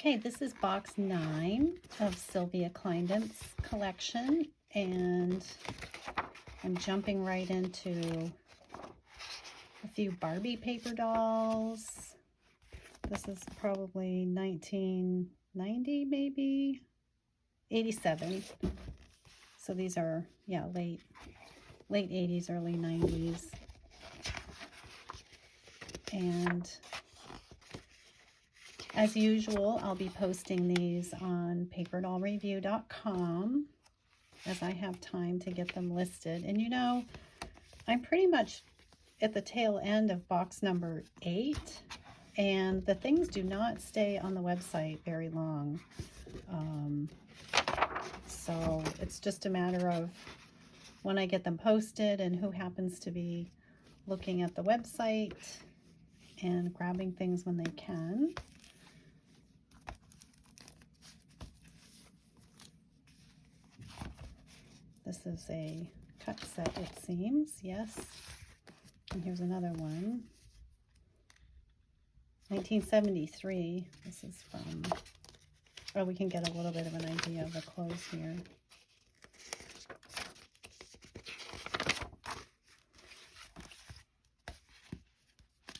Okay, this is box 9 of Sylvia Kleindinst collection, and I'm jumping right into a few Barbie paper dolls. This is probably 1990, maybe 87. So these are, yeah, late 80s, early 90s. And as usual, I'll be posting these on paperdollreview.com as I have time to get them listed. And you know, I'm pretty much at the tail end of box number 8, and the things do not stay on the website very long. So it's just a matter of when I get them posted and who happens to be looking at the website and grabbing things when they can. This is a cut set, it seems, yes. And here's another one. 1973. This is from, oh, we can get a little bit of an idea of the clothes here.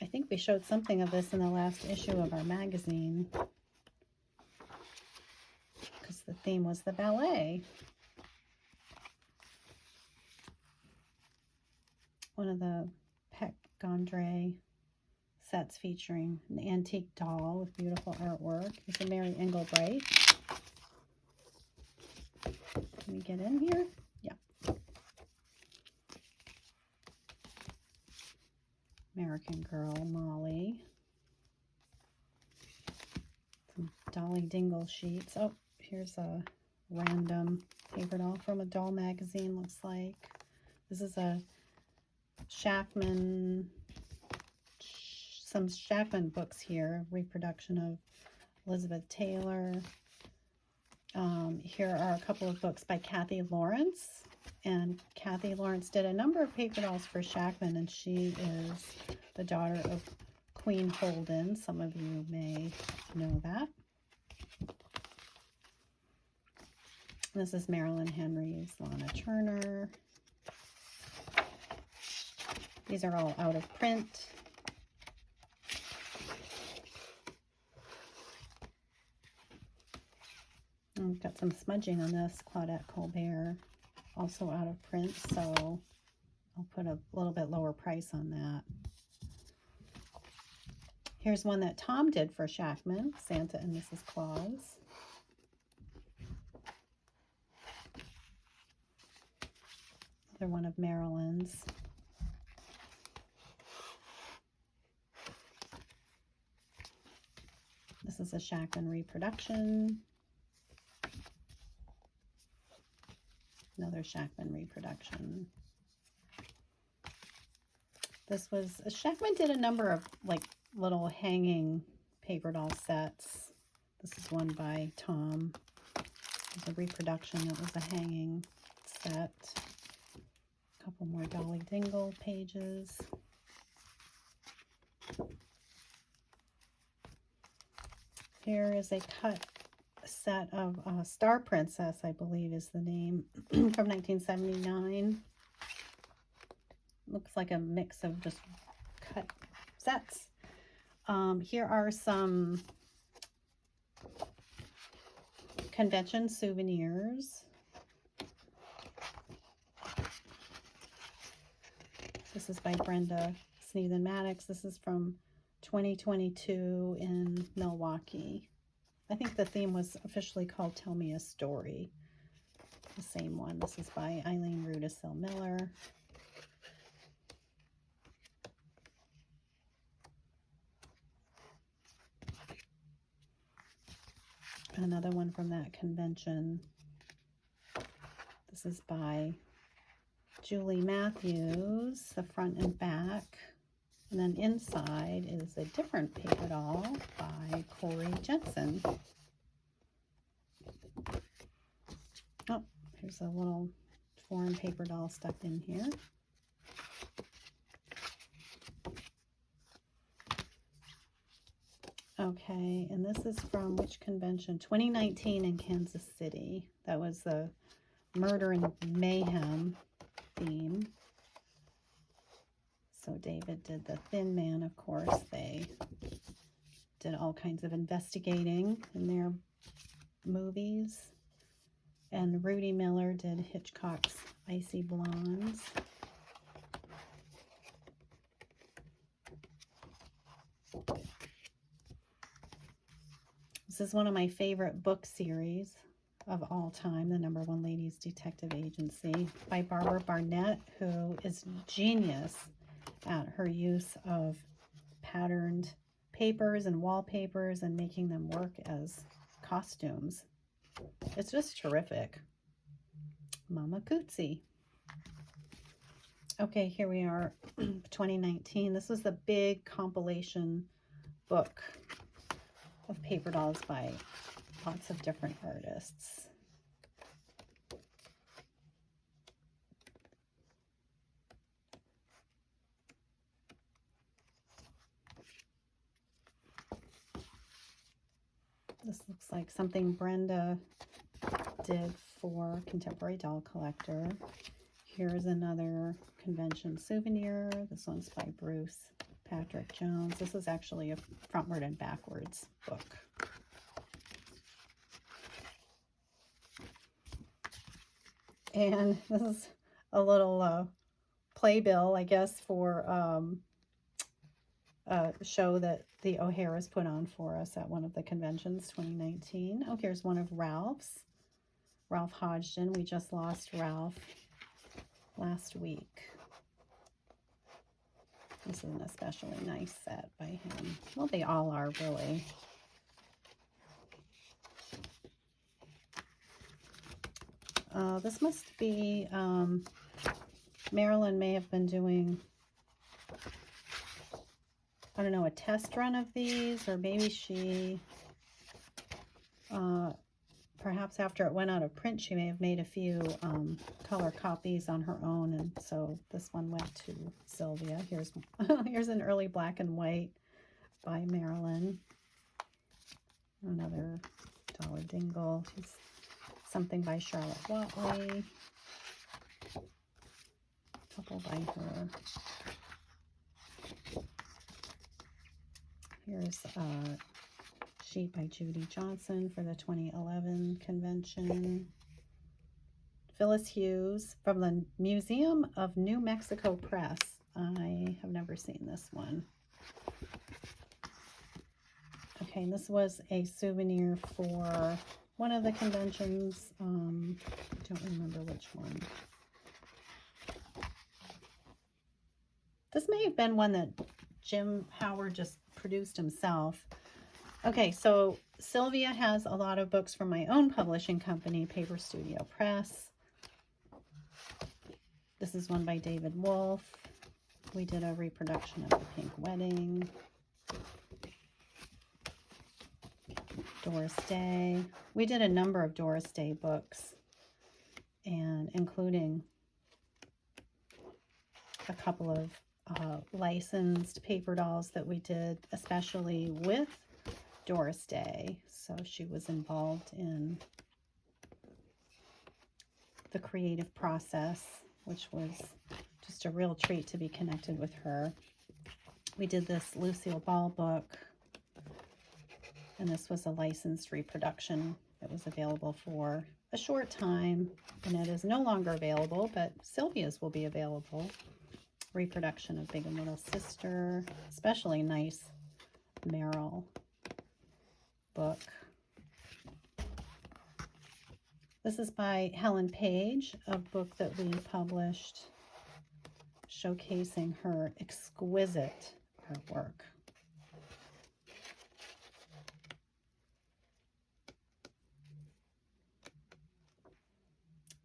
I think we showed something of this in the last issue of our magazine, because the theme was the ballet. One of the Peck Gondry sets featuring an antique doll with beautiful artwork. It's a Mary Engelbreit. Can we get in here? Yeah. American Girl, Molly. Some Dolly Dingle sheets. Oh, here's a random paper doll from a doll magazine, looks like. This is a Shackman, some Shackman books here, reproduction of Elizabeth Taylor. Here are a couple of books by Kathy Lawrence, and Kathy Lawrence did a number of paper dolls for Shackman, and she is the daughter of Queen Holden. Some of you may know that. This is Marilyn Henry's Lana Turner. These are all out of print. I've got some smudging on this, Claudette Colbert, also out of print, so I'll put a little bit lower price on that. Here's one that Tom did for Shackman, Santa and Mrs. Claus. Another one of Marilyn's. This is a Shackman reproduction. Another Shackman reproduction. This was, Shackman did a number of like little hanging paper doll sets. This is one by Tom. There's a reproduction that was a hanging set. A couple more Dolly Dingle pages. Here is a cut set of Star Princess, I believe is the name, from 1979. Looks like a mix of just cut sets. Here are some convention souvenirs. This is by Brenda Sneathan Maddox. This is from 2022 in Milwaukee. I think the theme was officially called Tell Me a Story. The same one. This is by Eileen Rudisil Miller. Another one from that convention. This is by Julie Matthews, the front and back. And then inside is a different paper doll by Corey Jensen. Oh, here's a little foreign paper doll stuck in here. Okay, and this is from which convention? 2019 in Kansas City. That was the Murder and Mayhem theme. So David did the Thin Man, of course. They did all kinds of investigating in their movies. And Rudy Miller did Hitchcock's Icy Blondes. This is one of my favorite book series of all time, the #1 Ladies Detective Agency by Barbara Barnett, who is genius at her use of patterned papers and wallpapers and making them work as costumes. It's just terrific. Mama Cootsie. Okay, here we are, 2019. This was the big compilation book of paper dolls by lots of different artists. This looks like something Brenda did for Contemporary Doll Collector. Here's another convention souvenir. This one's by Bruce Patrick Jones. This is actually a frontward and backwards book. And this is a little playbill, I guess, for a show that the O'Haras put on for us at one of the conventions, 2019. Oh, here's one of Ralph's. Ralph Hodgson. We just lost Ralph last week. This is an especially nice set by him. Well, they all are, really. This must be, Marilyn may have been doing, I don't know, a test run of these, or maybe she, perhaps after it went out of print, she may have made a few color copies on her own, and so this one went to Sylvia. Here's here's an early black and white by Marilyn. Another Dollar Dingle. She's something by Charlotte Watley. A couple by her. Here's a sheet by Judy Johnson for the 2011 convention. Phyllis Hughes from the Museum of New Mexico Press. I have never seen this one. Okay, and this was a souvenir for one of the conventions. I don't remember which one. This may have been one that Jim Howard just produced himself. Okay, so Sylvia has a lot of books from my own publishing company, Paper Studio Press. This is one by David Wolf. We did a reproduction of The Pink Wedding. Doris Day. We did a number of Doris Day books, and including a couple of licensed paper dolls that we did, especially with Doris Day. So she was involved in the creative process, which was just a real treat to be connected with her. We did this Lucille Ball book, and this was a licensed reproduction. It was available for a short time, and it is no longer available, but Sylvia's will be available. Reproduction of Big and Little Sister, especially nice Meryl book. This is by Helen Page, a book that we published showcasing her exquisite artwork.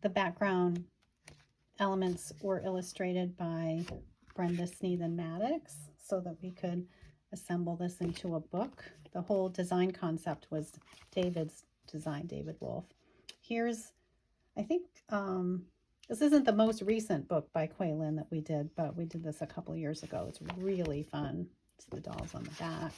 The background elements were illustrated by Brenda Sneathen Maddox so that we could assemble this into a book. The whole design concept was David's design, David Wolf. Here's, I think, this isn't the most recent book by Quaylin that we did, but we did this a couple years ago. It's really fun. It's the dolls on the back.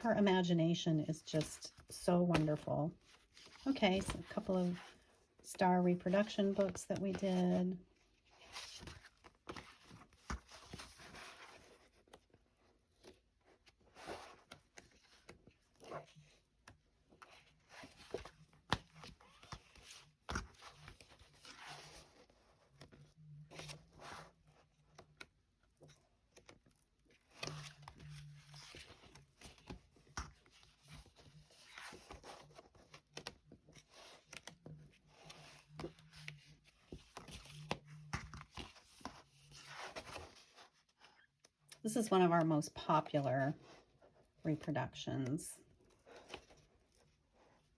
Her imagination is just so wonderful. Okay, so a couple of star reproduction books that we did. This is one of our most popular reproductions.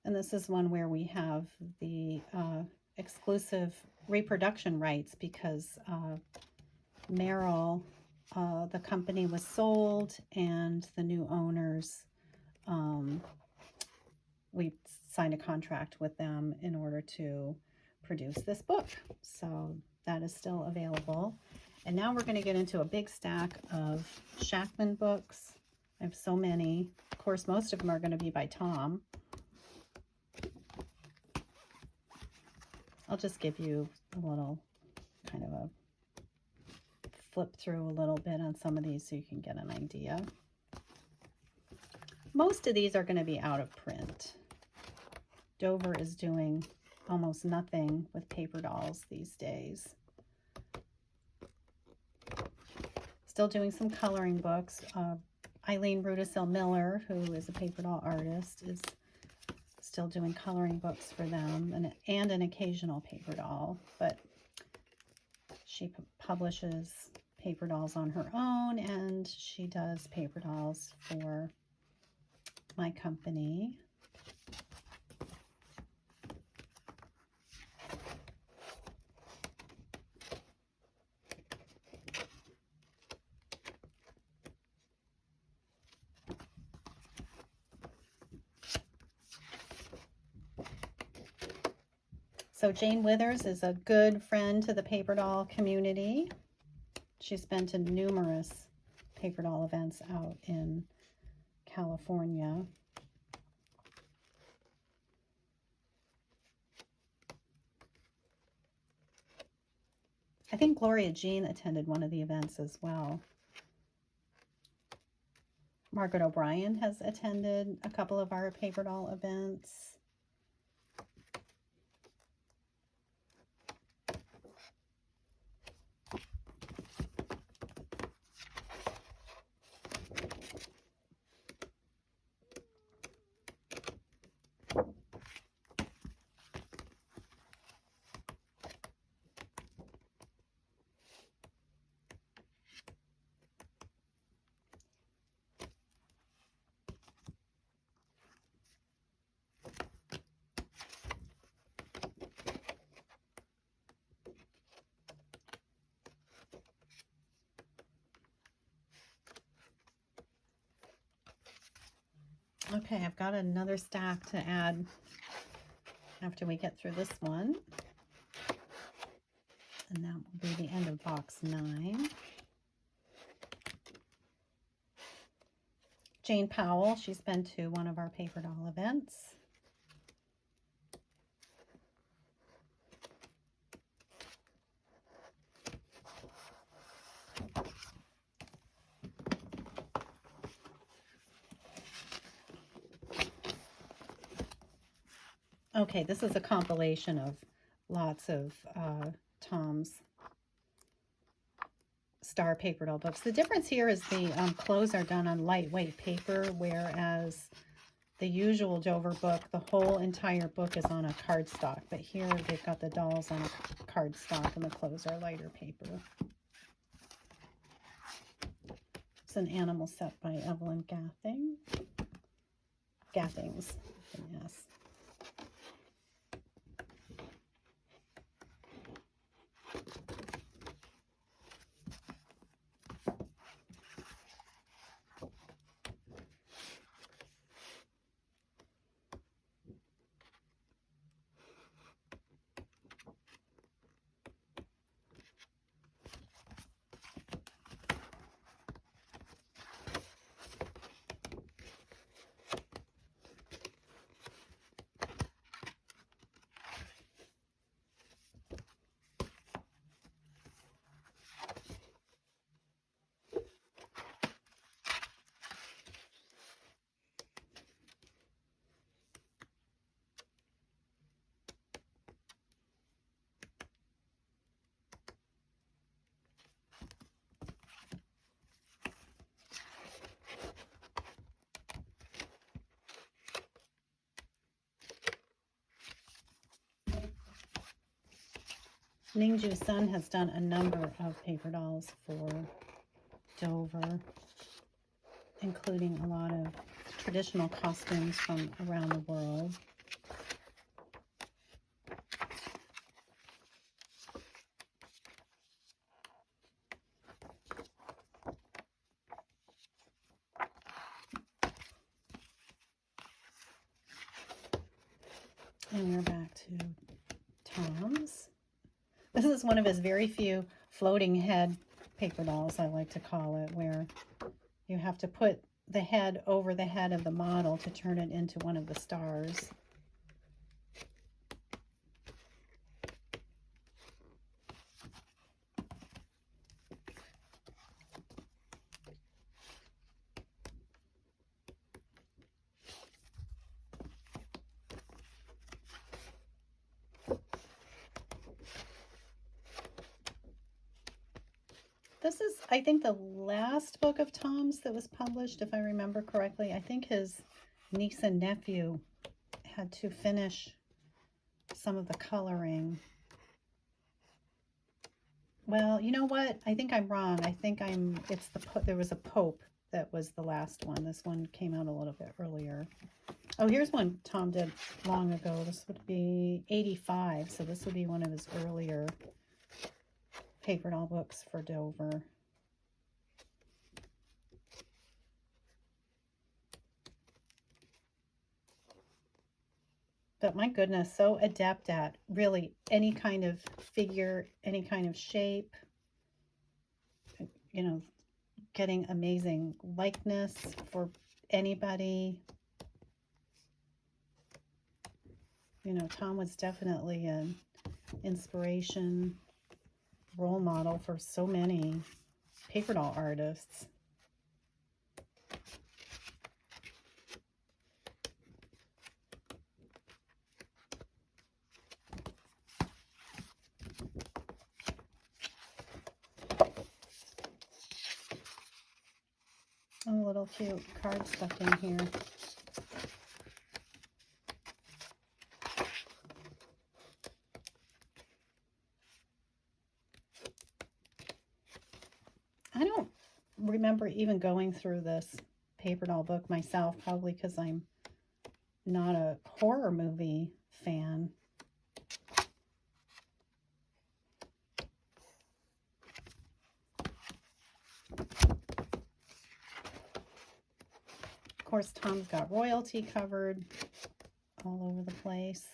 And this is one where we have the exclusive reproduction rights because Merrill, the company was sold, and the new owners, we signed a contract with them in order to produce this book. So that is still available. And now we're going to get into a big stack of Shackman books. I have so many. Of course, most of them are going to be by Tom. I'll just give you a little kind of a flip through a little bit on some of these so you can get an idea. Most of these are going to be out of print. Dover is doing almost nothing with paper dolls these days. Still doing some coloring books. Eileen Rudisill Miller, who is a paper doll artist, is still doing coloring books for them, and an occasional paper doll, but she publishes paper dolls on her own, and she does paper dolls for my company. So Jane Withers is a good friend to the paper doll community. She's been to numerous paper doll events out in California. I think Gloria Jean attended one of the events as well. Margaret O'Brien has attended a couple of our paper doll events. Okay, I've got another stack to add after we get through this one. And that will be the end of box 9. Jane Powell, she's been to one of our paper doll events. Okay, this is a compilation of lots of Tom's star paper doll books. The difference here is the clothes are done on lightweight paper, whereas the usual Dover book, the whole entire book is on a cardstock. But here they've got the dolls on a cardstock and the clothes are lighter paper. It's an animal set by Evelyn Gathings. Yes. Ningju Sun has done a number of paper dolls for Dover, including a lot of traditional costumes from around the world. And we're back to Tom's. This is one of his very few floating head paper dolls, I like to call it, where you have to put the head over the head of the model to turn it into one of the stars. This is, I think, the last book of Tom's that was published, if I remember correctly. I think his niece and nephew had to finish some of the coloring. Well, you know what? I think I'm wrong. I think there was a Pope that was the last one. This one came out a little bit earlier. Oh, here's one Tom did long ago. This would be 85, so this would be one of his earlier paper doll books for Dover. But my goodness, so adept at really any kind of figure, any kind of shape, you know, getting amazing likeness for anybody. You know, Tom was definitely an inspiration, role model for so many paper doll artists. Oh, a little cute card stuck in here. I don't remember even going through this paper doll book myself, probably because I'm not a horror movie fan. Of course, Tom's got royalty covered all over the place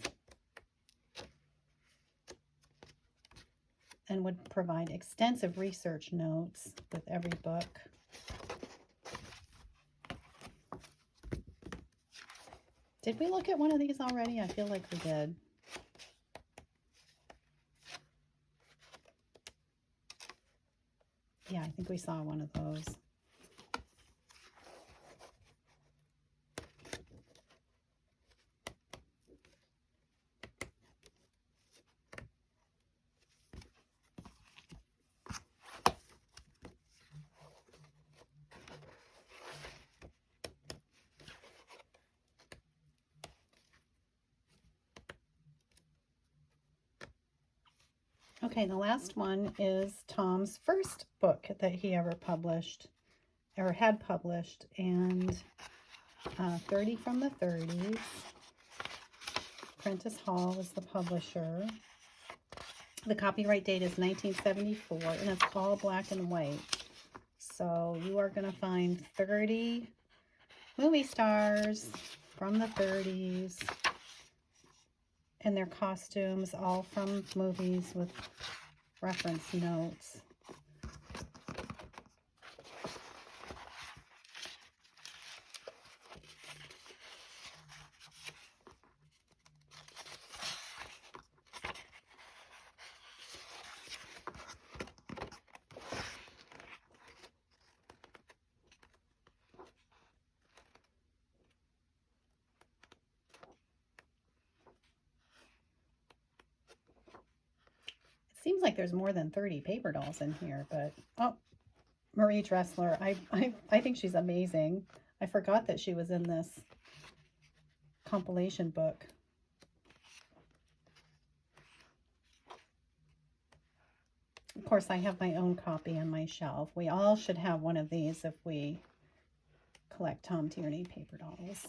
and would provide extensive research notes with every book. Did we look at one of these already? I feel like we did. Yeah, I think we saw one of those. Okay, the last one is Tom's first book that he ever published, or had published, and 30 from the 30s. Prentice Hall is the publisher. The copyright date is 1974, and it's all black and white. So you are going to find 30 movie stars from the 30s and their costumes, all from movies with reference notes. Seems like there's more than 30 paper dolls in here, but oh, Marie Dressler, I think she's amazing. I forgot that she was in this compilation book. course, I have my own copy on my shelf. We all should have one of these if we collect Tom Tierney paper dolls.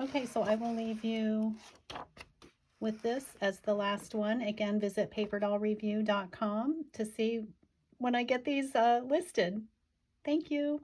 Okay, so I will leave you with this as the last one. Again, visit paperdollreview.com to see when I get these listed. Thank you.